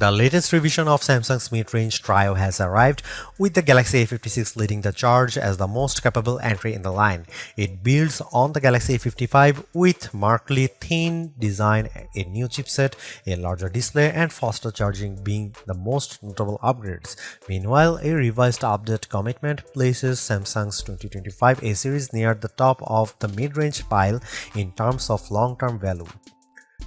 The latest revision of Samsung's Midrange trio has arrived, with the Galaxy A56 leading the charge as the most capable entry in the line. It builds on the Galaxy A55 with markedly thin design, a new chipset, a larger display, and faster charging being the most notable upgrades. Meanwhile, a revised update commitment places Samsung's 2025 A series near the top of the mid-range pile in terms of long-term value.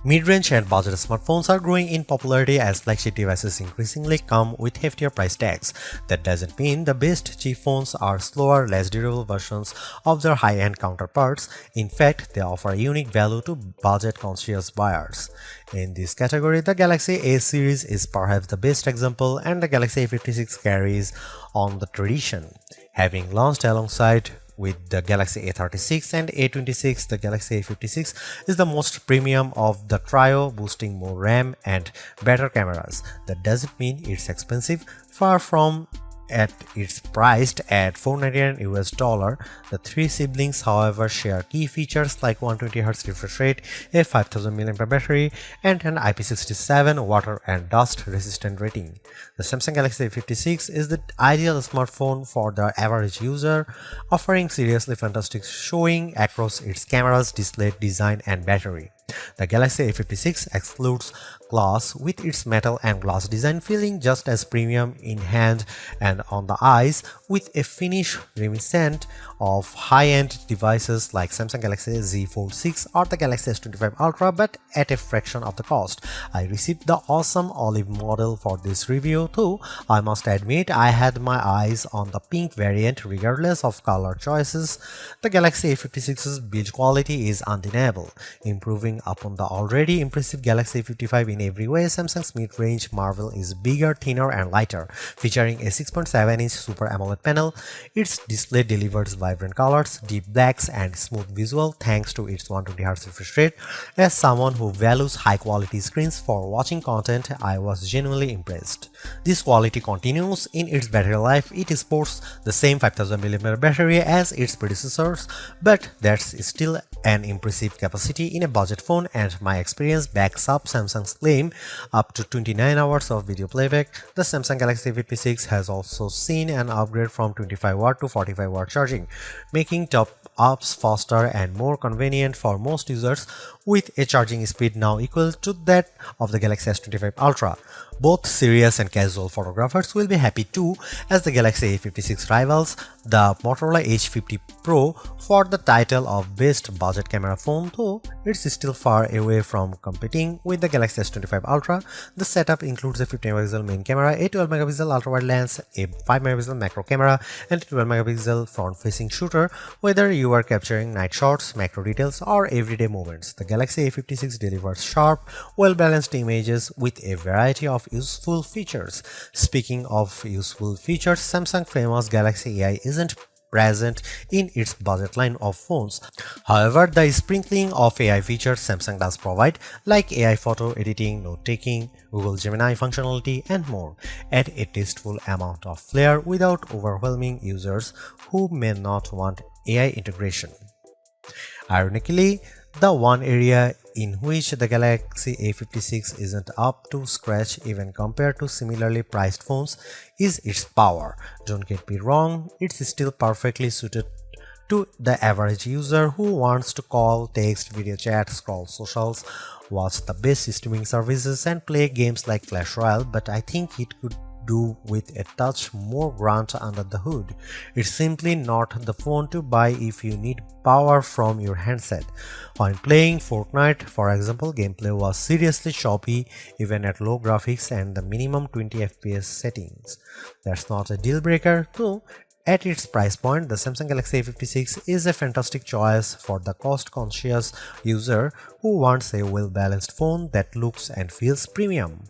Mid-range and budget smartphones are growing in popularity as flagship devices increasingly come with heftier price tags. That doesn't mean the best cheap phones are slower, less durable versions of their high-end counterparts. In fact, they offer a unique value to budget-conscious buyers. In this category, the Galaxy A series is perhaps the best example, and the Galaxy A56 carries on the tradition. Having launched alongside with the Galaxy A36 and A26, the Galaxy A56 is the most premium of the trio, boasting more RAM and better cameras. That doesn't mean it's expensive, far from it's priced at $499 US. The three siblings, however, share key features like 120Hz refresh rate, a 5000 mAh battery, and an IP67 water and dust resistant rating. The Samsung Galaxy A56 is the ideal smartphone for the average user, offering seriously fantastic showing across its cameras, display, design, and battery. The Galaxy A56 excludes glass, with its metal and glass design feeling just as premium in hand and on the eyes, with a finish reminiscent of high-end devices like Samsung Galaxy Z Fold 6 or the Galaxy S25 Ultra, but at a fraction of the cost. I received the awesome olive model for this review, though I must admit I had my eyes on the pink variant regardless of color choices. The Galaxy A56's build quality is undeniable, improving upon the already impressive Galaxy A55 in every way. Samsung's mid-range marvel is bigger, thinner, and lighter, featuring a 6.7-inch Super AMOLED panel. Its display delivers vibrant colors, deep blacks, and smooth visual thanks to its 120Hz refresh rate. As someone who values high-quality screens for watching content, I was genuinely impressed. This quality continues in its battery life. It sports the same 5000 mAh battery as its predecessors, but that's still an impressive capacity in a budget phone, and my experience backs up Samsung's claim up to 29 hours of video playback. The Samsung Galaxy A56 has also seen an upgrade from 25W to 45W charging, making top-ups faster and more convenient for most users, with a charging speed now equal to that of the Galaxy S25 Ultra. Both serious and casual photographers will be happy too, as the Galaxy A56 rivals the Motorola Edge 50 Pro for the title of best budget camera phone, though it's still far away from competing with the Galaxy S25 Ultra. The setup includes a 50MP main camera, a 12MP ultra-wide lens, a 5MP macro camera, and a 12MP front-facing shooter, whether you are capturing night shots, macro details, or everyday moments. The Galaxy A56 delivers sharp, well-balanced images with a variety of useful features. Speaking of useful features, Samsung's famous Galaxy AI isn't present in its budget line of phones. However, the sprinkling of AI features Samsung does provide, like AI photo editing, note-taking, Google Gemini functionality, and more, add a tasteful amount of flair without overwhelming users who may not want AI integration. Ironically, the one area in which the Galaxy A56 isn't up to scratch even compared to similarly priced phones is its power. Don't get me wrong, it's still perfectly suited to the average user who wants to call, text, video chat, scroll socials, watch the best streaming services, and play games like Clash Royale, but I think it could do with a touch more grunt under the hood. It's simply not the phone to buy if you need power from your handset. When playing Fortnite, for example, gameplay was seriously choppy even at low graphics and the minimum 20fps settings. That's not a deal breaker, though. At its price point, the Samsung Galaxy A56 is a fantastic choice for the cost-conscious user who wants a well-balanced phone that looks and feels premium.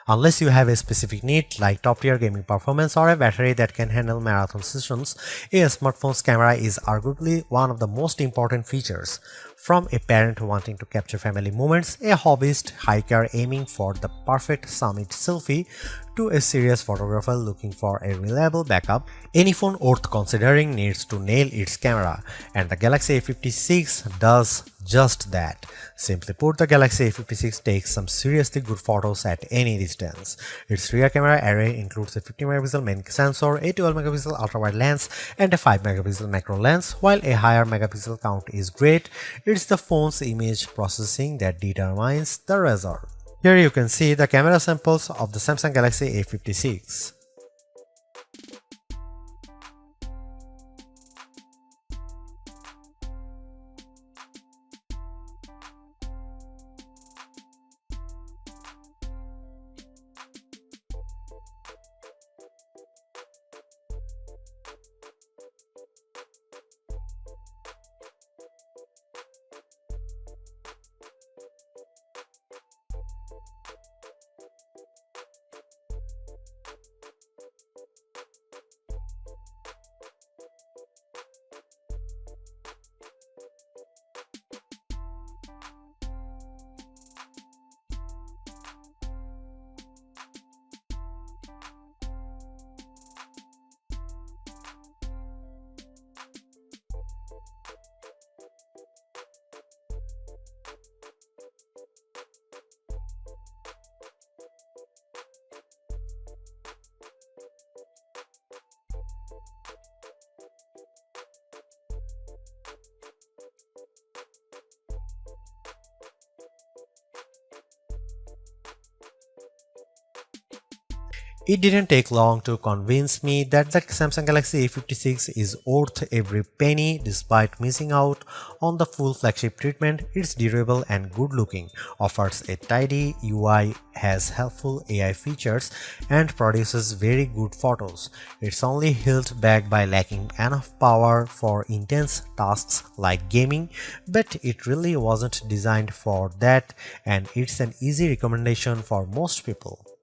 Unless you have a specific need like top-tier gaming performance or a battery that can handle marathon sessions, a smartphone's camera is arguably one of the most important features. From a parent wanting to capture family moments, a hobbyist hiker aiming for the perfect summit selfie, to a serious photographer looking for a reliable backup, any phone worth considering needs to nail its camera, and the Galaxy A56 does just that. Simply put, the Galaxy A56 takes some seriously good photos at any distance. Its rear camera array includes a 50MP main sensor, a 12MP ultra-wide lens, and a 5MP macro lens. While a higher megapixel count is great, it's the phone's image processing that determines the result. Here you can see the camera samples of the Samsung Galaxy A56. It didn't take long to convince me that the Samsung Galaxy A56 is worth every penny despite missing out on the full flagship treatment. It's durable and good looking, offers a tidy UI, has helpful AI features, and produces very good photos. It's only held back by lacking enough power for intense tasks like gaming, but it really wasn't designed for that, and it's an easy recommendation for most people.